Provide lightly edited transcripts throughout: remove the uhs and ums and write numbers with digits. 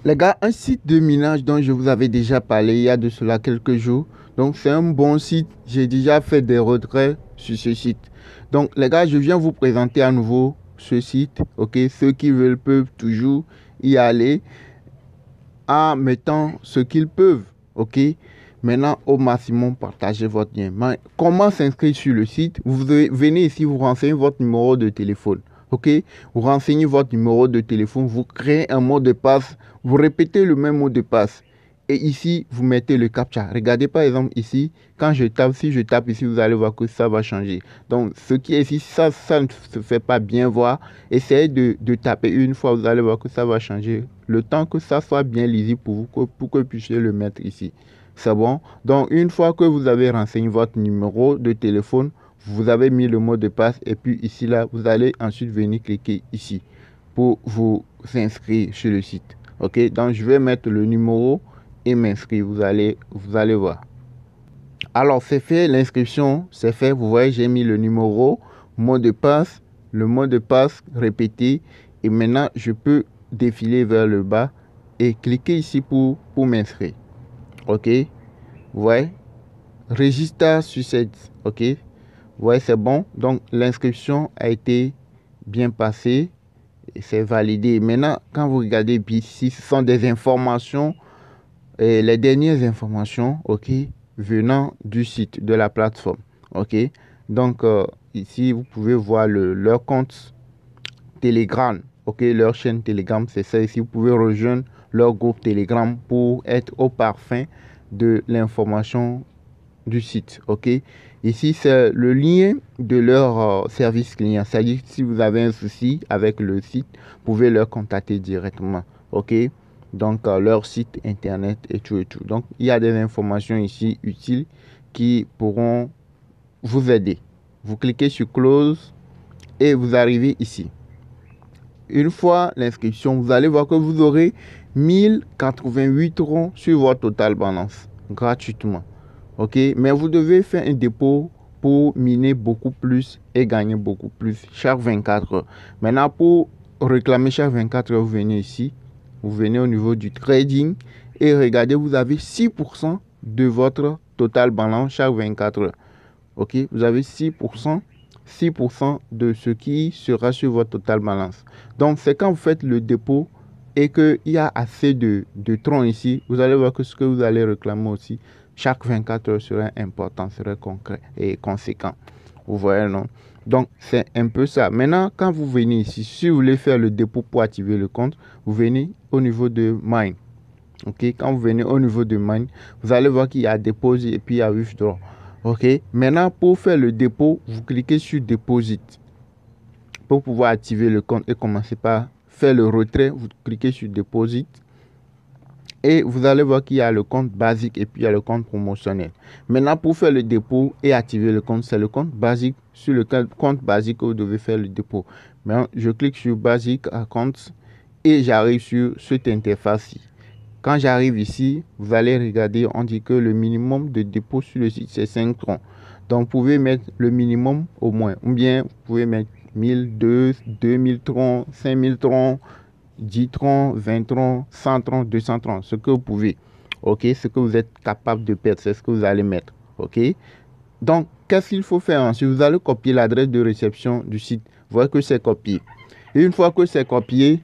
Les gars, un site de minage dont je vous avais déjà parlé il y a de cela quelques jours. Donc, c'est un bon site. J'ai déjà fait des retraits sur ce site. Donc, les gars, je viens vous présenter à nouveau ce site. Ok, ceux qui veulent peuvent toujours y aller en mettant ce qu'ils peuvent. Ok, maintenant, au maximum, partagez votre lien. Comment s'inscrire sur le site? Vous venez ici, vous renseignez votre numéro de téléphone. Ok, vous renseignez votre numéro de téléphone, vous créez un mot de passe, vous répétez le même mot de passe. Et ici, vous mettez le captcha. Regardez par exemple ici, quand je tape, si je tape ici, vous allez voir que ça va changer. Donc, ce qui est ici, ça ne se fait pas bien voir. Essayez de taper une fois, vous allez voir que ça va changer. Le temps que ça soit bien lisible pour vous, pour que vous puissiez le mettre ici. C'est bon. Donc, une fois que vous avez renseigné votre numéro de téléphone, vous avez mis le mot de passe et puis ici, là, vous allez ensuite venir cliquer ici pour vous inscrire sur le site. Ok, donc je vais mettre le numéro et m'inscrire. Vous allez voir. Alors, c'est fait, l'inscription, c'est fait. Vous voyez, j'ai mis le numéro, mot de passe, le mot de passe répété. Et maintenant, je peux défiler vers le bas et cliquer ici pour m'inscrire. Ok, vous voyez, register succède. Ok, vous voyez, c'est bon. Donc, l'inscription a été bien passée et c'est validé. Maintenant, quand vous regardez ici, ce sont des informations, les dernières informations, ok, venant du site, de la plateforme. Ok, donc ici, vous pouvez voir leur compte Telegram. Ok, leur chaîne Telegram, c'est ça. Ici, vous pouvez rejoindre leur groupe Telegram pour être au parfum de l'information du site. Ok, ici c'est le lien de leur service client, c'est-à-dire si vous avez un souci avec le site, vous pouvez leur contacter directement. Ok, donc leur site internet et tout. Donc il y a des informations ici utiles qui pourront vous aider. Vous cliquez sur close et vous arrivez ici. Une fois l'inscription, vous allez voir que vous aurez 1088 ronds sur votre total balance gratuitement. Ok, mais vous devez faire un dépôt pour miner beaucoup plus et gagner beaucoup plus chaque 24 heures. Maintenant, pour réclamer chaque 24 heures, vous venez ici, vous venez au niveau du trading et regardez, vous avez 6% de votre total balance chaque 24 heures. Ok, vous avez 6% de ce qui sera sur votre total balance. Donc, c'est quand vous faites le dépôt et qu'il y a assez de troncs ici, vous allez voir que ce que vous allez réclamer aussi, chaque 24 heures serait important, serait concret et conséquent. Vous voyez, non? Donc, c'est un peu ça. Maintenant, quand vous venez ici, si vous voulez faire le dépôt pour activer le compte, vous venez au niveau de Mine. Ok, quand vous venez au niveau de Mine, vous allez voir qu'il y a Deposit et puis il y a Withdraw. Ok, maintenant pour faire le dépôt, vous cliquez sur Deposit. Pour pouvoir activer le compte et commencer par faire le retrait, vous cliquez sur Deposit. Et vous allez voir qu'il y a le compte basique et puis il y a le compte promotionnel. Maintenant, pour faire le dépôt et activer le compte, c'est le compte basique. Sur le compte basique que vous devez faire le dépôt. Maintenant, je clique sur Basic Account et j'arrive sur cette interface-ci. Quand j'arrive ici, vous allez regarder, on dit que le minimum de dépôt sur le site, c'est 5 troncs. Donc, vous pouvez mettre le minimum au moins. Ou bien, vous pouvez mettre 1002, 2000 troncs, 5000 troncs, 10 troncs, 20 troncs, 100 troncs, 200 troncs. Ce que vous pouvez. OK, ce que vous êtes capable de perdre, c'est ce que vous allez mettre. OK. Donc, qu'est-ce qu'il faut faire ensuite? Vous allez copier l'adresse de réception du site. Vous voyez que c'est copié. Et une fois que c'est copié,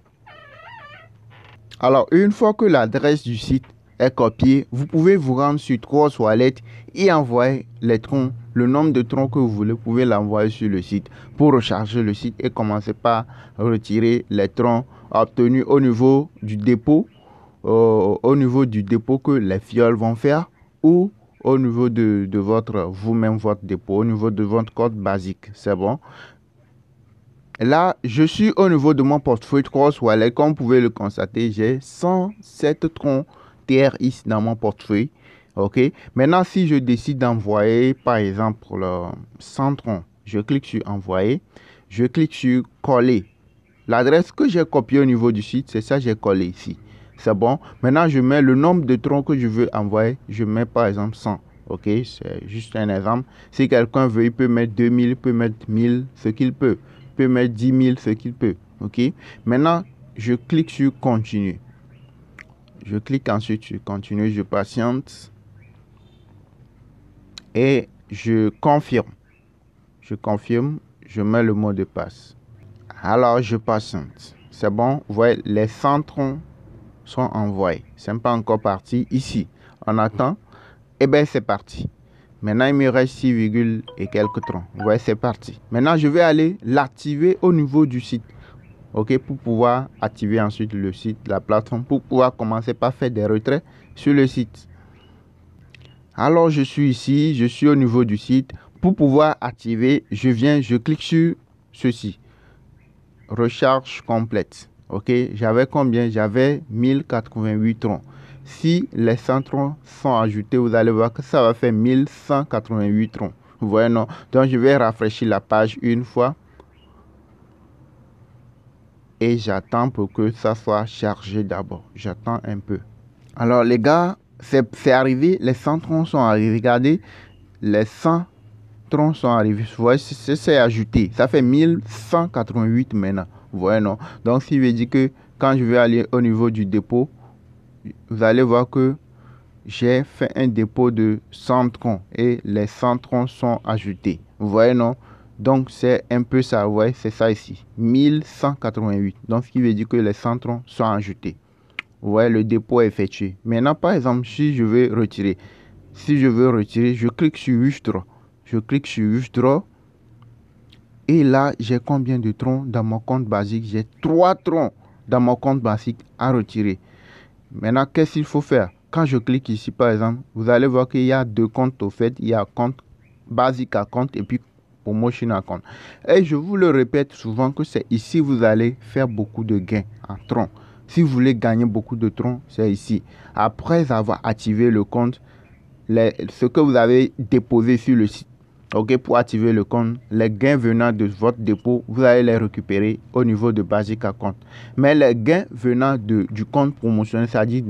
alors, une fois que l'adresse du site est copiée, vous pouvez vous rendre sur Trust Wallet et envoyer les troncs, le nombre de troncs que vous voulez, vous pouvez l'envoyer sur le site pour recharger le site et commencer par retirer les troncs obtenus au niveau du dépôt, que les fioles vont faire ou au niveau de votre dépôt, au niveau de votre code basique. C'est bon. Là, je suis au niveau de mon portefeuille Trust Wallet. Comme vous pouvez le constater, j'ai 107 troncs TRX dans mon portefeuille. OK. Maintenant, si je décide d'envoyer, par exemple, 100 troncs, je clique sur Envoyer. Je clique sur Coller. L'adresse que j'ai copiée au niveau du site, c'est ça que j'ai collé ici. C'est bon. Maintenant, je mets le nombre de troncs que je veux envoyer. Je mets par exemple 100. OK. C'est juste un exemple. Si quelqu'un veut, il peut mettre 2000, il peut mettre 1000, ce qu'il peut. Il peut mettre 10 000, ce qu'il peut. OK. Maintenant, je clique sur Continuer. Je clique ensuite sur continuer, je patiente. Et je confirme. Je confirme, je mets le mot de passe. Alors, je patiente. C'est bon, vous voyez, les 100 troncs sont envoyés. Ce n'est pas encore parti. Ici, on attend. Et bien, c'est parti. Maintenant, il me reste 6, et quelques troncs. Vous voyez, c'est parti. Maintenant, je vais aller l'activer au niveau du site. OK, pour pouvoir activer ensuite le site, la plateforme, pour pouvoir commencer par faire des retraits sur le site. Alors, je suis ici, je suis au niveau du site. Pour pouvoir activer, je clique sur ceci. Recharge complète. OK, j'avais combien? J'avais 1088 troncs. Si les 100 troncs sont ajoutés, vous allez voir que ça va faire 1188 troncs. Vous voyez, non? Donc, je vais rafraîchir la page une fois. Et j'attends pour que ça soit chargé d'abord. J'attends un peu. Alors, les gars, c'est arrivé. Les 100 troncs sont arrivés. Regardez, les 100 troncs sont arrivés. Vous voyez, c'est ajouté. Ça fait 1188 maintenant. Vous voyez, non? Donc, ce qui veut dire que quand je vais aller au niveau du dépôt, vous allez voir que j'ai fait un dépôt de 100 troncs et les 100 troncs sont ajoutés. Vous voyez, non? Donc, c'est un peu ça. Vous voyez, c'est ça ici. 1188. Donc, ce qui veut dire que les 100 troncs sont ajoutés. Vous voyez, le dépôt est effectué. Maintenant, par exemple, si je veux retirer, je clique sur Withdraw. Je clique sur Withdraw. Et là, j'ai combien de troncs dans mon compte basique? J'ai 3 troncs dans mon compte basique à retirer. Maintenant, qu'est-ce qu'il faut faire? Quand je clique ici, par exemple, vous allez voir qu'il y a 2 comptes au fait. Il y a compte basique à compte et puis promotion à compte. Et je vous le répète souvent que c'est ici vous allez faire beaucoup de gains en troncs. Si vous voulez gagner beaucoup de troncs, c'est ici. Après avoir activé le compte, ce que vous avez déposé sur le site, OK, pour activer le compte, les gains venant de votre dépôt, vous allez les récupérer au niveau de basique à compte. Mais les gains venant du compte promotionnel, c'est-à-dire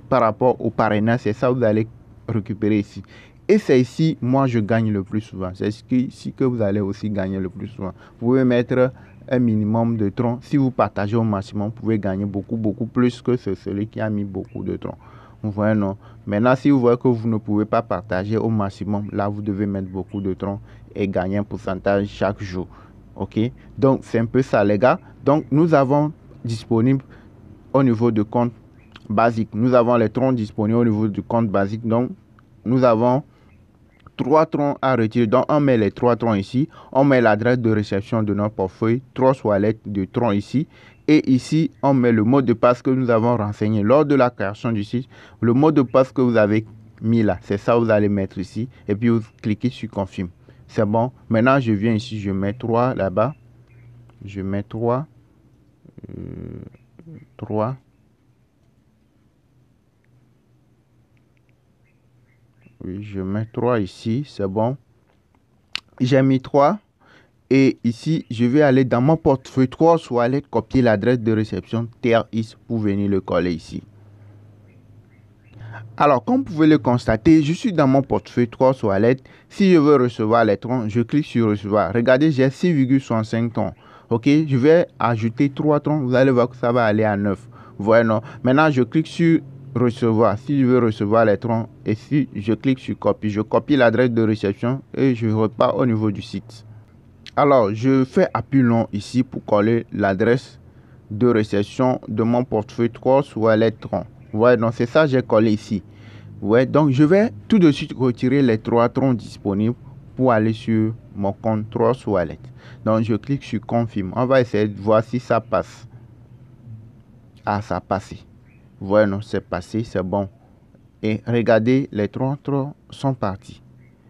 par rapport au parrainage, c'est ça que vous allez récupérer ici. Et c'est ici, moi, je gagne le plus souvent. C'est ici que vous allez aussi gagner le plus souvent. Vous pouvez mettre un minimum de troncs. Si vous partagez au maximum, vous pouvez gagner beaucoup plus que celui qui a mis beaucoup de troncs. Vous voyez, non? Maintenant, si vous voyez que vous ne pouvez pas partager au maximum, là, vous devez mettre beaucoup de troncs et gagner un pourcentage chaque jour. OK? Donc, c'est un peu ça, les gars. Donc, nous avons disponible au niveau de compte basique. Nous avons les troncs disponibles au niveau du compte basique. Donc, nous avons 3 troncs à retirer. Donc, on met les 3 troncs ici. On met l'adresse de réception de notre portefeuille. 3 toilettes de troncs ici. Et ici, on met le mot de passe que nous avons renseigné lors de la création du site. Le mot de passe que vous avez mis là, c'est ça que vous allez mettre ici. Et puis, vous cliquez sur confirme. C'est bon. Maintenant, je viens ici, je mets 3 là-bas. Je mets 3. 3. Oui, je mets 3 ici, c'est bon. J'ai mis 3. Et ici, je vais aller dans mon portefeuille 3 toilettes, copier l'adresse de réception TRX pour venir le coller ici. Alors, comme vous pouvez le constater, je suis dans mon portefeuille 3 toilettes. Si je veux recevoir les troncs, je clique sur recevoir. Regardez, j'ai 6,65 troncs. OK, je vais ajouter 3 troncs. Vous allez voir que ça va aller à 9. Vous voyez, non? Maintenant, je clique sur recevoir. Si je veux recevoir les troncs, et si je clique sur copie, je copie l'adresse de réception et je repars au niveau du site. Alors, je fais appui long ici pour coller l'adresse de réception de mon portefeuille 3 toilettes troncs. Ouais, donc c'est ça j'ai collé ici. Ouais, donc je vais tout de suite retirer les 3 troncs disponibles pour aller sur mon compte 3 toilettes. Donc je clique sur confirme. On va essayer de voir si ça passe. Ah, ça a passé. Ouais, non, c'est passé, c'est bon. Et regardez, les 3 troncs sont partis.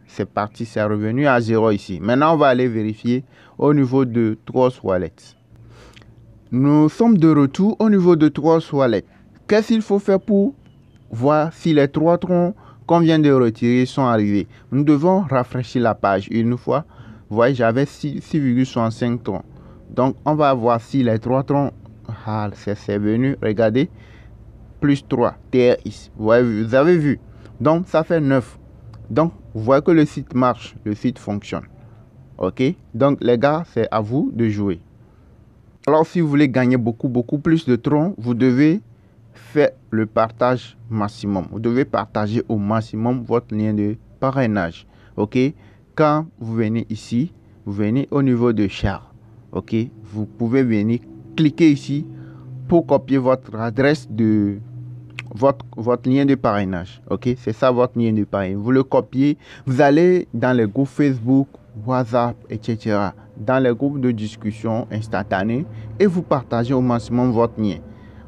C'est parti, c'est revenu à 0 ici. Maintenant, on va aller vérifier au niveau de 3 toilettes. Nous sommes de retour au niveau de 3 toilettes. Qu'est-ce qu'il faut faire pour voir si les 3 troncs qu'on vient de retirer sont arrivés? Nous devons rafraîchir la page une fois. Vous voyez, j'avais 6,65 troncs. Donc, on va voir si les 3 troncs, c'est venu, regardez, plus 3, TRX. Vous avez vu. Donc, ça fait 9. Donc, vous voyez que le site marche, le site fonctionne. OK? Donc, les gars, c'est à vous de jouer. Alors, si vous voulez gagner beaucoup plus de troncs, vous devez faire le partage maximum. Vous devez partager au maximum votre lien de parrainage. OK? Quand vous venez ici, vous venez au niveau de share. OK? Vous pouvez venir cliquer ici pour copier votre adresse de votre lien de parrainage. OK? C'est ça votre lien de parrainage. Vous le copiez, vous allez dans les groupes Facebook, WhatsApp, etc. Dans les groupes de discussion instantanée et vous partagez au maximum votre lien.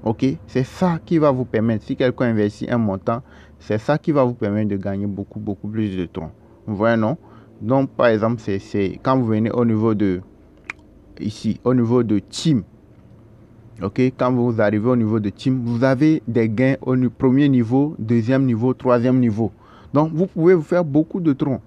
OK? C'est ça qui va vous permettre, si quelqu'un investit un montant, c'est ça qui va vous permettre de gagner beaucoup plus de temps. Vous voyez, non? Donc, par exemple, c'est quand vous venez au niveau de ici, au niveau de team. OK? Quand vous arrivez au niveau de team, vous avez des gains au premier niveau, deuxième niveau, troisième niveau. Donc, vous pouvez vous faire beaucoup de troncs.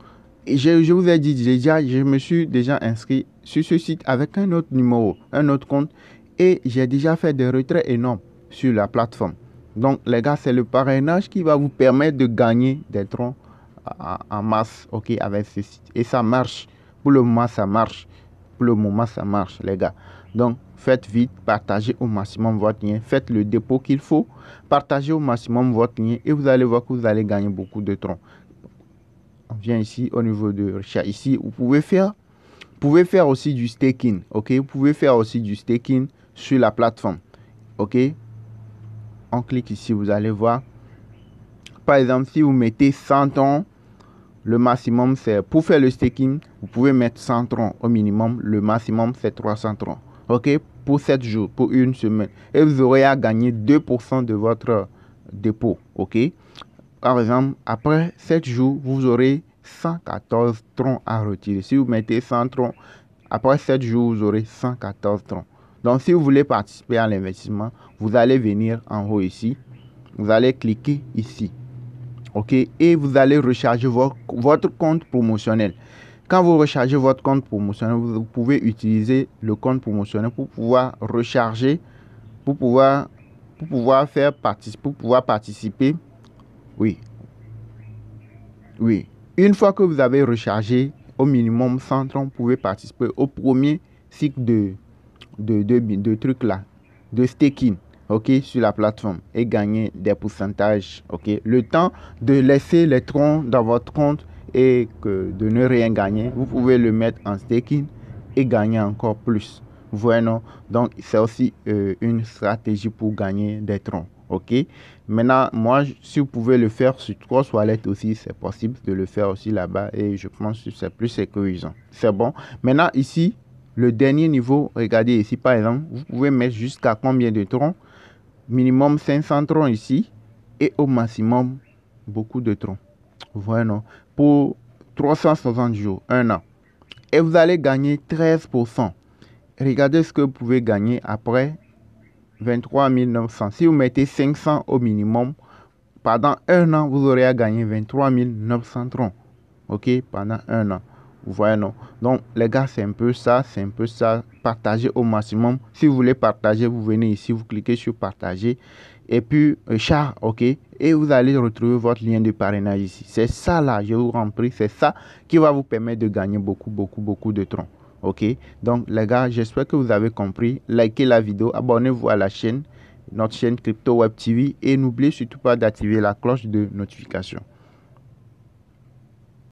Et je vous ai dit déjà, je me suis déjà inscrit sur ce site avec un autre numéro, un autre compte. Et j'ai déjà fait des retraits énormes sur la plateforme. Donc, les gars, c'est le parrainage qui va vous permettre de gagner des troncs en masse, OK, avec ce site. Et ça marche. Pour le moment, ça marche. Pour le moment, ça marche, les gars. Donc, faites vite, partagez au maximum votre lien. Faites le dépôt qu'il faut. Partagez au maximum votre lien et vous allez voir que vous allez gagner beaucoup de troncs. On vient ici au niveau de recherche. Ici, vous pouvez faire aussi du staking. OK, vous pouvez faire aussi du staking sur la plateforme. OK, on clique ici, vous allez voir. Par exemple, si vous mettez 100 troncs, le maximum c'est pour faire le staking, vous pouvez mettre 100 troncs au minimum. Le maximum c'est 300 troncs. OK, pour 7 jours, pour une semaine. Et vous aurez à gagner 2% de votre dépôt. OK, par exemple, après 7 jours, vous aurez 114 troncs à retirer. Si vous mettez 100 troncs, après 7 jours, vous aurez 114 troncs. Donc, si vous voulez participer à l'investissement, vous allez venir en haut ici. Vous allez cliquer ici. OK? Et vous allez recharger votre compte promotionnel. Quand vous rechargez votre compte promotionnel, vous pouvez utiliser le compte promotionnel pour pouvoir recharger, pour pouvoir participer. Oui. Une fois que vous avez rechargé au minimum 100 troncs, vous pouvez participer au premier cycle de trucs là, de staking, OK, sur la plateforme et gagner des pourcentages, OK. Le temps de laisser les troncs dans votre compte et de ne rien gagner, vous pouvez le mettre en staking et gagner encore plus. Vous voyez, non? Donc, c'est aussi une stratégie pour gagner des troncs. OK. Maintenant, moi, si vous pouvez le faire sur Trust Wallet aussi, c'est possible de le faire aussi là-bas et je pense que c'est plus sécurisant. C'est bon. Maintenant, ici, le dernier niveau, regardez ici, par exemple, vous pouvez mettre jusqu'à combien de troncs? Minimum 500 troncs ici et au maximum, beaucoup de troncs. Vous voyez, non? Pour 360 jours, 1 an. Et vous allez gagner 13%. Regardez ce que vous pouvez gagner après 23 900. Si vous mettez 500 au minimum, pendant 1 an, vous aurez à gagner 23 900 troncs. OK? Pendant 1 an. Vous voyez, non? Donc, les gars, c'est un peu ça. Partagez au maximum. Si vous voulez partager, vous venez ici, vous cliquez sur partager. Et puis, char, OK? Et vous allez retrouver votre lien de parrainage ici. C'est ça, là, je vous remplis. C'est ça qui va vous permettre de gagner beaucoup de troncs. OK? Donc, les gars, j'espère que vous avez compris. Likez la vidéo, abonnez-vous à la chaîne, notre chaîne Crypto Web TV. Et n'oubliez surtout pas d'activer la cloche de notification.